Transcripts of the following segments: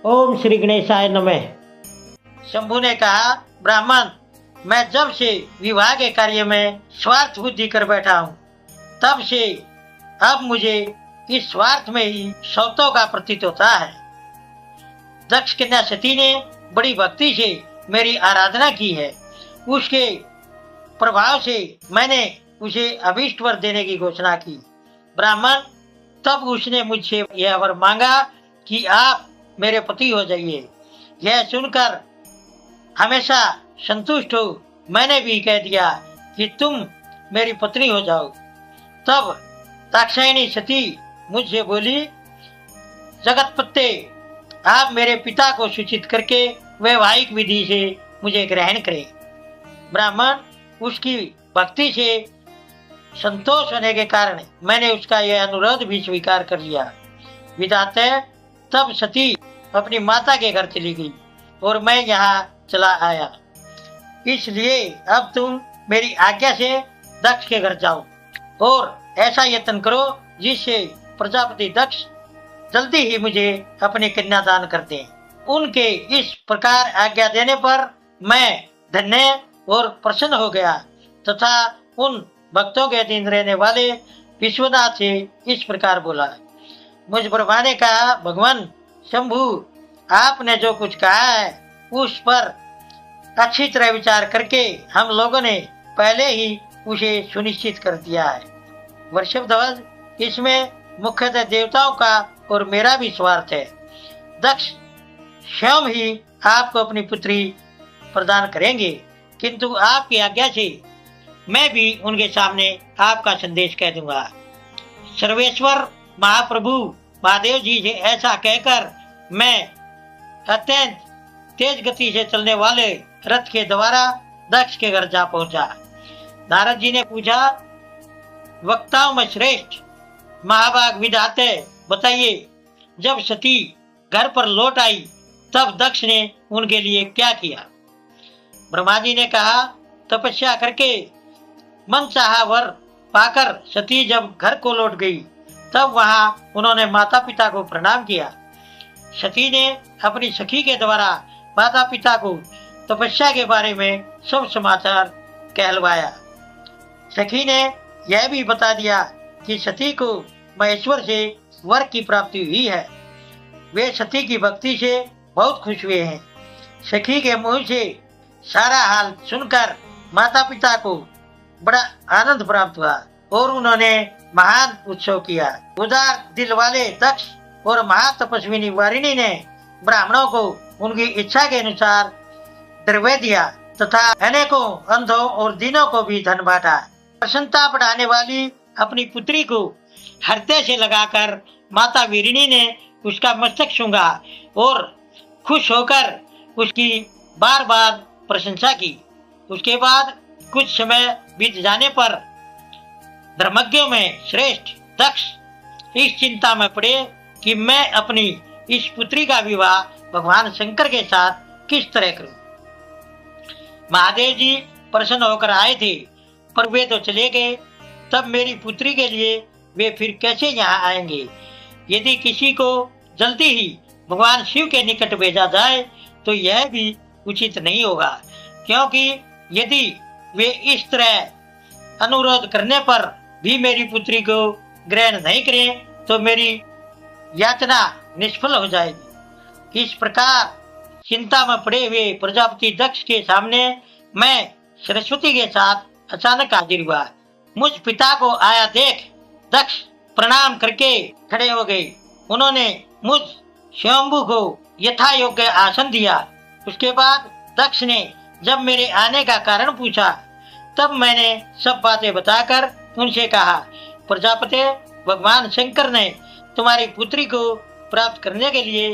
ओम श्री गणेशाय नमः। शंभु ने कहा, ब्राह्मण, मैं जब से विवाह के कार्य में स्वार्थ बुद्धि कर बैठा हूँ, तब से अब मुझे इस स्वार्थ में ही सौतों का प्रतीत होता है। दक्ष कन्या सती ने बड़ी भक्ति से मेरी आराधना की है। उसके प्रभाव से मैंने उसे अभीष्ट वर देने की घोषणा की। ब्राह्मण, तब उसने मुझसे यह वर मांगा कि आप मेरे पति हो जाइए। यह सुनकर हमेशा संतुष्ट हो मैंने भी कह दिया कि तुम मेरी पत्नी हो जाओ। तब दाक्षायणी सती मुझसे बोली, जगतपते, आप मेरे पिता को सूचित करके वैवाहिक विधि से मुझे ग्रहण करें। ब्राह्मण, उसकी भक्ति से संतोष होने के कारण मैंने उसका यह अनुरोध भी स्वीकार कर लिया। विधाते, तब सती अपनी माता के घर चली गई और मैं यहाँ चला आया। इसलिए अब तुम मेरी आज्ञा से दक्ष के घर जाओ और ऐसा यत्न करो जिससे प्रजापति दक्ष जल्दी ही मुझे अपनी कन्या दान कर दें। उनके इस प्रकार आज्ञा देने पर मैं धन्य और प्रसन्न हो गया तथा उन भक्तों के अधीन रहने वाले विश्वनाथ से इस प्रकार बोला। मुझ ब्रह्मा ने कहा, भगवान शंभु, आपने जो कुछ कहा है उस पर अच्छी तरह विचार करके हम लोगों ने पहले ही उसे सुनिश्चित कर दिया है। वृषभध्वज, इसमें मुख्यतः देवताओं का और मेरा भी स्वार्थ है। दक्ष स्वयं ही आपको अपनी पुत्री प्रदान करेंगे, किंतु आपकी आज्ञा से मैं भी उनके सामने आपका संदेश कह दूंगा। सर्वेश्वर महाप्रभु महादेव जी से ऐसा कहकर मैं अत्यंत तेज गति से चलने वाले रथ के द्वारा दक्ष के घर जा पहुंचा। नारद जी ने पूछा, वक्ताओं में श्रेष्ठ महाभाग विधाते, बताइए, जब सती घर पर लौट आई तब दक्ष ने उनके लिए क्या किया? ब्रह्मा जी ने कहा, तपस्या करके मन चाहा वर पाकर सती जब घर को लौट गई तब वहां उन्होंने माता पिता को प्रणाम किया। सती ने अपनी सखी के द्वारा माता पिता को तपस्या के बारे में सब समाचार कहलवाया। सखी ने यह भी बता दिया कि सती को महेश्वर से वर की प्राप्ति हुई है। वे सती की भक्ति से बहुत खुश हुए हैं। सखी के मुंह से सारा हाल सुनकर माता पिता को बड़ा आनंद प्राप्त हुआ और उन्होंने महान उत्सव किया। उदार दिल वाले दक्ष और महातपस्विनी वारिणी ने ब्राह्मणों को उनकी इच्छा के अनुसार द्रव्य दिया तथा अनेकों अंधों और दीनों को भी धन बांटा। प्रसन्नता बढ़ाने वाली अपनी पुत्री को हृदय से लगाकर माता वीरिणी ने उसका मस्तक छूंगा और खुश होकर उसकी बार बार प्रशंसा की। उसके बाद कुछ समय बीत जाने पर धर्मज्ञों में श्रेष्ठ दक्ष इस चिंता में पड़े कि मैं अपनी इस पुत्री का विवाह भगवान शंकर के साथ किस तरह करूं। महादेव जी प्रसन्न होकर आए थे, पर वे तो चले गए। तब मेरी पुत्री के लिए वे फिर कैसे यहाँ आएंगे? यदि किसी को जल्दी ही भगवान शिव के निकट भेजा जाए तो यह भी उचित नहीं होगा, क्योंकि यदि वे इस तरह अनुरोध करने पर भी मेरी पुत्री को ग्रहण नहीं करें तो मेरी याचना निष्फल हो जाएगी। इस प्रकार चिंता में पड़े हुए प्रजापति दक्ष के सामने मैं सरस्वती के साथ अचानक हाजिर हुआ। मुझ पिता को आया देख दक्ष प्रणाम करके खड़े हो गए। उन्होंने मुझ स्वयंभू को यथा योग्य आसन दिया। उसके बाद दक्ष ने जब मेरे आने का कारण पूछा तब मैंने सब बातें बताकर उनसे कहा, प्रजापति, भगवान शंकर ने तुम्हारी पुत्री को प्राप्त करने के लिए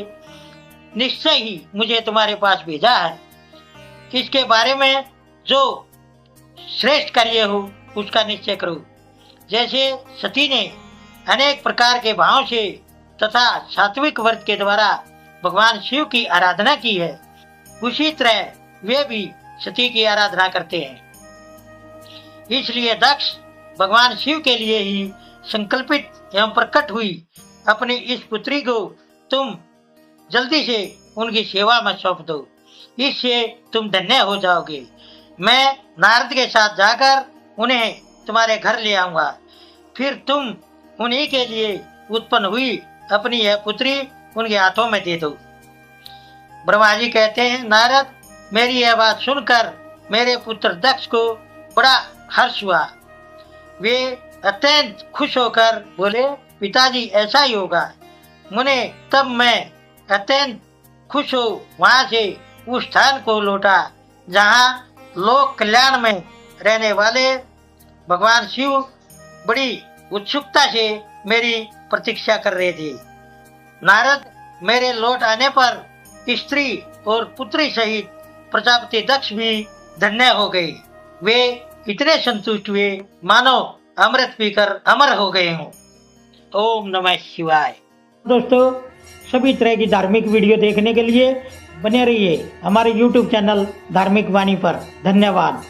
निश्चय ही मुझे तुम्हारे पास भेजा है। इसके बारे में जो श्रेष्ठ कार्य हो उसका निश्चय करो। जैसे सती ने अनेक प्रकार के भावों से तथा सात्विक व्रत के द्वारा भगवान शिव की आराधना की है, उसी तरह वे भी सती की आराधना करते हैं। इसलिए दक्ष भगवान शिव के लिए ही संकल्पित एवं प्रकट हुई अपनी इस पुत्री को तुम जल्दी से उनकी सेवा में सौंप दो, इससे तुम धन्य हो जाओगे। मैं नारद के साथ जाकर उन्हें तुम्हारे घर ले आऊंगा, फिर तुम उन्हीं के लिए उत्पन्न हुई अपनी यह पुत्री उनके हाथों में दे दो। ब्रह्मा जी कहते हैं, नारद, मेरी यह बात सुनकर मेरे पुत्र दक्ष को बड़ा हर्ष हुआ। वे अत्यंत खुश होकर बोले, पिताजी ऐसा ही होगा। मुने तब मैं अत्यंत खुश हो वहां से उस स्थान को लौटा जहां लोक कल्याण में रहने वाले भगवान शिव बड़ी उत्सुकता से मेरी प्रतीक्षा कर रहे थे। नारद, मेरे लौट आने पर स्त्री और पुत्री सहित प्रजापति दक्ष भी धन्य हो गए। वे इतने संतुष्ट हुए मानो अमृत पीकर अमर हो गए हों। ओम नमः शिवाय। दोस्तों, सभी तरह की धार्मिक वीडियो देखने के लिए बने रहिए हमारे YouTube चैनल धार्मिक वाणी पर। धन्यवाद।